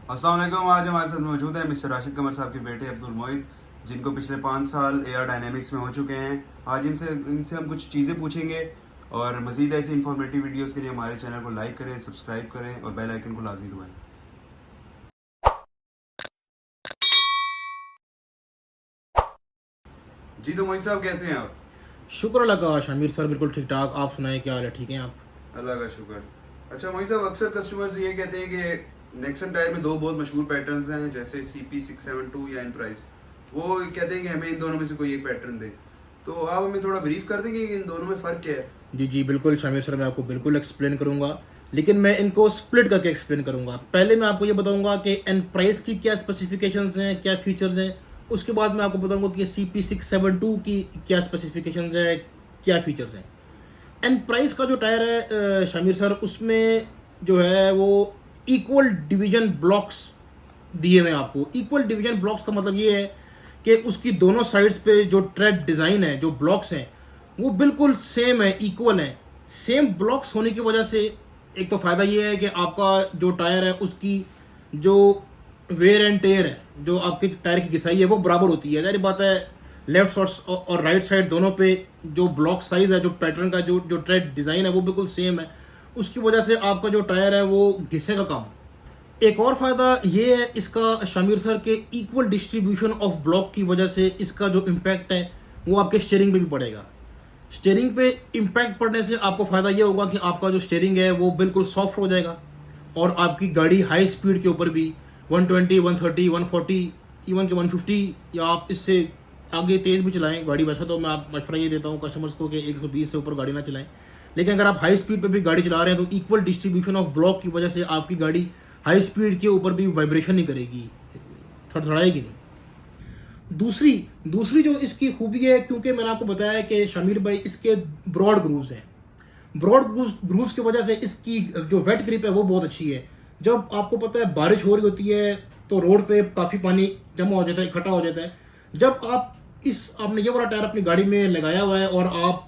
अस्सलाम वालेकुम। आज हमारे साथ मौजूद है मिस्टर राशिद कमर साहब के बेटे अब्दुल मोइद, जिनको पिछले 5 साल एयर डायनेमिक्स में हो चुके हैं। आज इनसे हम कुछ चीज़ें पूछेंगे और मज़ीद ऐसी इंफॉर्मेटिव वीडियोस के लिए हमारे चैनल को लाइक करें, सब्सक्राइब करें और बेल आइकन को लाजमी दबाएं। जी तो मोइद साहब, कैसे हैं आप? शुक्र अल्लाह का शामिर सर, बिल्कुल ठीक ठाक। आप सुनाएं, क्या हाल है? ठीक हैं आप? अल्लाह का शुक्र। अच्छा मोइद साहब, अक्सर कस्टमर्स ये कहते हैं कि नेक्सन टायर में दो बहुत मशहूर पैटर्न्स हैं, जैसे CP672 या एनप्राइज। वो कहते हैं कि हमें इन दोनों में से कोई एक पैटर्न दें, तो आप हमें थोड़ा ब्रीफ कर देंगे कि इन दोनों में फ़र्क क्या है? जी जी बिल्कुल शामिर सर, मैं आपको बिल्कुल एक्सप्लेन करूंगा, लेकिन मैं इनको स्प्लिट करके एक्सप्लेन करूंगा। पहले मैं आपको ये बताऊंगा कि एन प्राइस की क्या स्पेसिफिकेशंस हैं, क्या फीचर्स हैं। उसके बाद मैं आपको बताऊंगा कि CP672 की क्या स्पेसिफिकेशंस है, क्या फीचर्स हैं। एन प्राइस का जो टायर है शामिर सर, उसमें जो है वो इक्वल डिवीजन ब्लॉक्स दिए हुए हैं आपको। इक्वल डिवीजन ब्लॉक्स का मतलब ये है कि उसकी दोनों साइड्स पे जो ट्रेड डिज़ाइन है, जो ब्लॉक्स हैं, वो बिल्कुल सेम है, इक्वल है। सेम ब्लॉक्स होने की वजह से एक तो फ़ायदा ये है कि आपका जो टायर है उसकी जो वेयर एंड टेयर है, जो आपके टायर की घिसाई है, वो बराबर होती है। जाहिर बात है, लेफ्ट और राइट साइड दोनों पे जो ब्लॉक साइज है, जो पैटर्न का जो जो ट्रेड डिज़ाइन है, वो बिल्कुल सेम है। उसकी वजह से आपका जो टायर है वो घिसेगा कम। एक और फायदा ये है इसका शामिर सर के इक्वल डिस्ट्रीब्यूशन ऑफ ब्लॉक की वजह से इसका जो इम्पैक्ट है वो आपके स्टीयरिंग पे भी पड़ेगा। स्टीयरिंग पे इम्पैक्ट पड़ने से आपको फायदा ये होगा कि आपका जो स्टीयरिंग है वो बिल्कुल सॉफ्ट हो जाएगा और आपकी गाड़ी हाई स्पीड के ऊपर भी 120, 130, 140, इवन कि 150 या आप इससे आगे तेज़ भी चलाएं गाड़ी। वैसा तो मैं आप मशवरा ये देता हूँ कस्टमर्स को कि 120 से ऊपर गाड़ी ना चलाएं, लेकिन अगर आप हाई स्पीड पे भी गाड़ी चला रहे हैं तो इक्वल डिस्ट्रीब्यूशन ऑफ ब्लॉक की वजह से आपकी गाड़ी हाई स्पीड के ऊपर भी वाइब्रेशन नहीं करेगी, थड़थड़ाएगी नहीं। दूसरी दूसरी जो इसकी खूबी है, क्योंकि मैंने आपको बताया कि शमीर भाई इसके ब्रॉड ग्रूव्स हैं। ब्रॉड ग्रूव्स की वजह से इसकी जो वेट ग्रिप है वो बहुत अच्छी है। जब आपको पता है बारिश हो रही होती है तो रोड पे काफ़ी पानी जमा हो जाता है, इकट्ठा हो जाता है। जब आपने ये वाला टायर अपनी गाड़ी में लगाया हुआ है और आप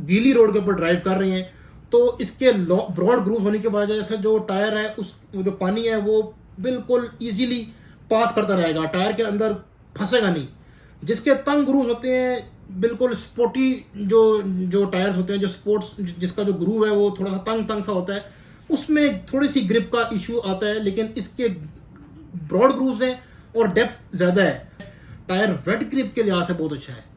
गीली रोड के ऊपर ड्राइव कर रहे हैं, तो इसके ब्रॉड ग्रूव होने की वजह से जो टायर है उस जो पानी है वो बिल्कुल इजीली पास करता रहेगा, टायर के अंदर फंसेगा नहीं। जिसके तंग ग्रूव होते हैं, बिल्कुल स्पोर्टी जो जो टायर्स होते हैं, जो स्पोर्ट्स जिसका जो ग्रूव है वो थोड़ा सा तंग तंग सा होता है, उसमें थोड़ी सी ग्रिप का इशू आता है। लेकिन इसके ब्रॉड ग्रूव्स हैं और डेप्थ ज़्यादा है, टायर वेट ग्रिप के लिहाज से बहुत अच्छा है।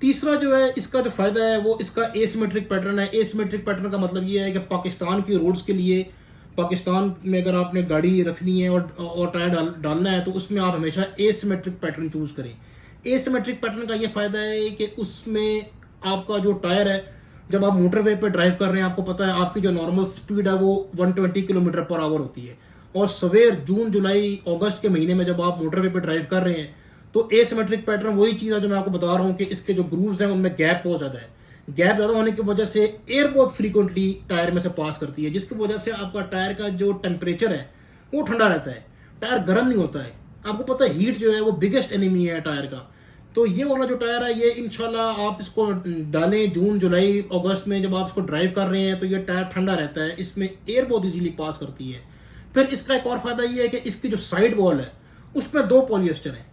तीसरा जो है इसका जो फायदा है वो इसका एसिमेट्रिक पैटर्न है। एसिमेट्रिक पैटर्न का मतलब ये है कि पाकिस्तान की रोड्स के लिए, पाकिस्तान में अगर आपने गाड़ी रखनी है और टायर डालना है तो उसमें आप हमेशा एसिमेट्रिक पैटर्न चूज करें। एसिमेट्रिक पैटर्न का ये फायदा है कि उसमें आपका जो टायर है, जब आप मोटरवे पे ड्राइव कर रहे हैं, आपको पता है आपकी जो नॉर्मल स्पीड है वो 120 किलोमीटर पर आवर होती है, और सवेर जून जुलाई अगस्त के महीने में जब आप मोटरवे पे ड्राइव कर रहे हैं तो एसिमेट्रिक पैटर्न वही चीज़ है जो मैं आपको बता रहा हूँ कि इसके जो ग्रूव्स हैं उनमें गैप बहुत ज़्यादा है। गैप ज़्यादा होने की वजह से एयर बहुत फ्रीक्वेंटली टायर में से पास करती है, जिसकी वजह से आपका टायर का जो टेम्परेचर है वो ठंडा रहता है, टायर गर्म नहीं होता है। आपको पता है हीट जो है वो बिगेस्ट एनिमी है टायर का। तो ये वाला जो टायर है ये इंशाल्लाह आप इसको डालें जून जुलाई अगस्त में, जब आप इसको ड्राइव कर रहे हैं तो ये टायर ठंडा रहता है, इसमें एयर बहुत इजीली पास करती है। फिर इसका एक और फायदा ये है कि इसकी जो साइड वॉल है उसमें दो पॉलिएस्टर है।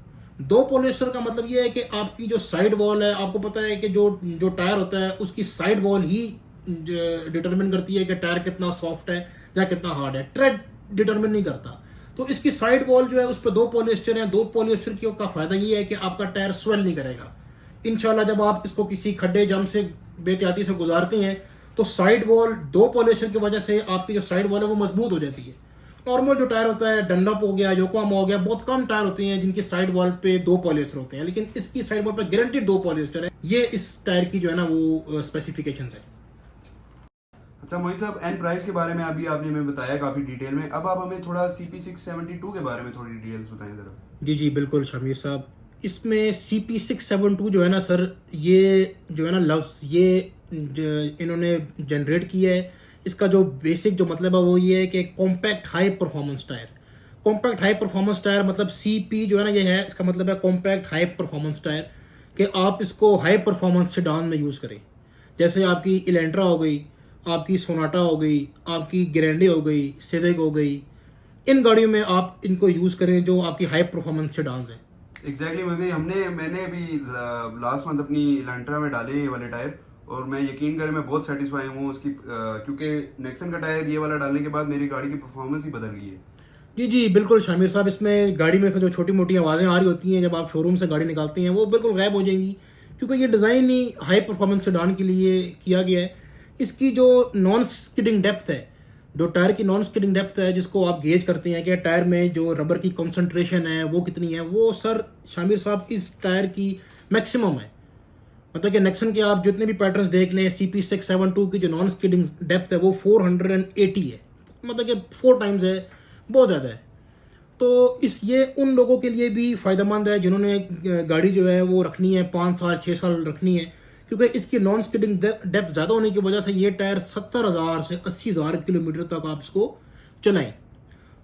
दो पॉलिएस्टर का मतलब ये है कि आपकी जो साइड वॉल है, आपको पता है कि जो जो टायर होता है उसकी साइड वॉल ही डिटरमिन करती है कि टायर कितना सॉफ्ट है या कितना हार्ड है, ट्रेड डिटरमिन नहीं करता। तो इसकी साइड वॉल जो है उस पर दो पॉलिएस्टर हैं। दो पॉलिएस्टर की का फायदा ये है कि आपका टायर स्वेल नहीं करेगा। इंशाल्लाह जब आप इसको किसी खड्डे जम से बेहतियाती से गुजारते हैं तो साइड वॉल दो पॉलिएस्टर की वजह से आपकी जो साइड वॉल है वो मजबूत हो जाती है। नॉर्मल जो टायर होता है, डनलॉप हो गया, योकोहामा हो गया, बहुत कम टायर होते हैं जिनकी साइड वॉल पे दो पॉलिएस्टर होते हैं, लेकिन इसकी साइड वॉल पे गारंटीड दो पॉलिएस्टर है। ये इस टायर की जो है ना वो स्पेसिफिकेशंस है। अच्छा मोहित साहब, एन प्राइस के बारे में अभी आपने हमें बताया काफ़ी डिटेल में, अब आप हमें थोड़ा CP672 के बारे में थोड़ी डिटेल्स बताएं ज़रा। जी जी बिल्कुल शमीर साहब, इसमें CP672 जो है ना सर, ये जो है ना लफ्ज़ ये इन्होंने जनरेट किया है। इसका जो बेसिक जो मतलब है वो ये है कि compact high performance tyre. Compact high performance tyre मतलब CP जो है ना ये है, इसका मतलब है कॉम्पैक्ट हाई परफॉर्मेंस टायर, कि आप इसको हाई परफॉर्मेंस सेडान में यूज़ करें। जैसे आपकी इलेंट्रा हो गई, आपकी सोनाटा हो गई, आपकी ग्रैंडे हो गई, सिविक हो गई, इन गाड़ियों में आप इनको यूज़ करें जो आपकी हाई परफॉर्मेंस सेडान्स हैं। एग्जैक्टली मैंने अभी लास्ट मंथ अपनी इलांट्रा में डाले ये वाले टायर, और मैं यकीन करें मैं बहुत सेटिस्फाई हूँ उसकी, क्योंकि नेक्सन का टायर ये वाला डालने के बाद मेरी गाड़ी की परफॉर्मेंस ही बदल गई है। जी जी बिल्कुल शामिर साहब, इसमें गाड़ी में से जो छोटी मोटी आवाज़ें आ रही होती हैं जब आप शोरूम से गाड़ी निकालते हैं वो बिल्कुल गायब हो जाएंगी, क्योंकि ये डिज़ाइन ही हाई परफॉर्मेंस सेडान के लिए किया गया है। इसकी जो नॉन स्किडिंग डेप्थ है, जो टायर की नॉन स्किडिंग डेप्थ है जिसको आप गेज करते हैं कि टायर में जो रबर की कॉन्सेंट्रेशन है वो कितनी है, वो सर शामिर साहब इस टायर की मैक्सिमम है। मतलब कि नेक्सन के आप जितने भी पैटर्न्स देख लें, CP672 की जो नॉन स्किडिंग डेप्थ है वो 480 है, मतलब कि 4 टाइम्स है, बहुत ज़्यादा है। तो ये उन लोगों के लिए भी फ़ायदेमंद है जिन्होंने गाड़ी जो है वो रखनी है 5 साल 6 साल रखनी है, क्योंकि इसकी नॉन स्किडिंग डेप्थ ज़्यादा होने की वजह से ये टायर 70,000 से 80,000 किलोमीटर तक आप इसको चलाएं।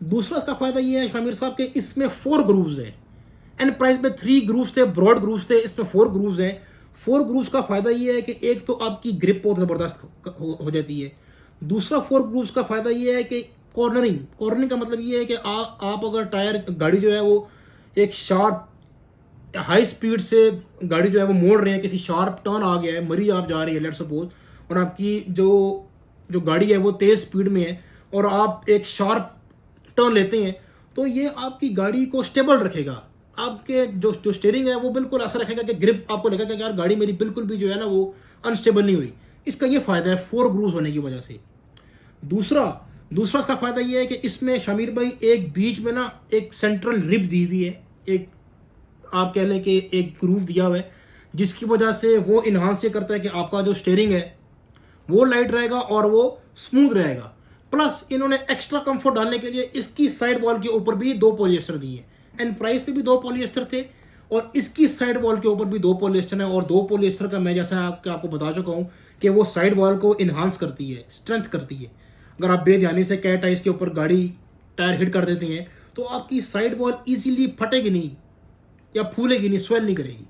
दूसरा इसका फ़ायदा ये है शामिर साहब कि इसमें 4 ग्रूव्स हैं। एंड प्राइस में 3 ग्रूव्स थे, ब्रॉड ग्रूव्स थे, इसमें 4 ग्रूव्स हैं। 4 ग्रूव्स का फ़ायदा ये है कि एक तो आपकी ग्रिप बहुत ज़बरदस्त हो जाती है। दूसरा 4 ग्रूव्स का फ़ायदा ये है कि कॉर्नरिंग का मतलब ये है कि आप अगर टायर गाड़ी जो है वो एक शार्प हाई स्पीड से गाड़ी जो है वो मोड़ रहे हैं, किसी शार्प टर्न आ गया है, मरी आप जा रही है लेट्स सपोज, और आपकी जो गाड़ी है वो तेज़ स्पीड में है और आप एक शार्प टर्न लेते हैं, तो ये आपकी गाड़ी को स्टेबल रखेगा। आपके जो स्टीयरिंग है वो बिल्कुल ऐसा रखेगा कि ग्रिप आपको लगेगा कि यार गाड़ी मेरी बिल्कुल भी जो है ना वो अनस्टेबल नहीं हुई। इसका ये फ़ायदा है 4 ग्रूव्स होने की वजह से। दूसरा इसका फ़ायदा ये है कि इसमें शामिर भाई एक बीच में ना एक सेंट्रल रिब दी हुई है, एक आप कह लें कि एक ग्रूव दिया हुआ है, जिसकी वजह से वो इन्हांस ये करता है कि आपका जो स्टीयरिंग है वो लाइट रहेगा और वो स्मूथ रहेगा। प्लस इन्होंने एक्स्ट्रा कंफर्ट डालने के लिए इसकी साइड वॉल के ऊपर भी 2 पॉलिएस्टर दिए हैं। एंड प्राइस पे भी 2 पॉलिएस्टर थे और इसकी साइड वॉल के ऊपर भी 2 पॉलिएस्टर है। और 2 पॉलिएस्टर का मैं जैसा आपको बता चुका हूँ कि वो साइड वॉल को इन्हांस करती है, स्ट्रेंथ करती है। अगर आप बेध्यानी से कैट आइस के ऊपर गाड़ी टायर हिट कर देते हैं तो आपकी साइड वॉल इजीली फटेगी नहीं या फूलेगी नहीं, स्वेल नहीं करेगी।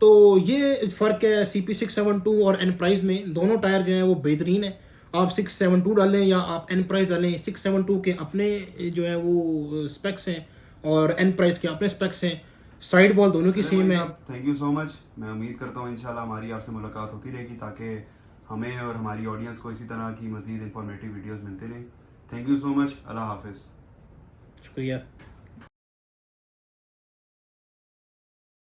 तो ये फ़र्क है CP672 और एनप्राइज में। दोनों टायर जो हैं वो बेहतरीन है। आप 672 डालें या आप एनप्राइज डालें, 672 के अपने जो है वो स्पेक्स हैं और एनप्राइज के अपने स्पेक्स हैं। साइड वॉल दोनों की सेम है। Thank you so much. मैं उम्मीद करता हूँ इंशाल्लाह हमारी आपसे मुलाकात होती रहेगी, ताकि हमें और हमारी ऑडियंस को इसी तरह की मज़ीद इंफॉर्मेटिव वीडियोस मिलते रहें। Thank you so much. Allah हाफिज़। शुक्रिया।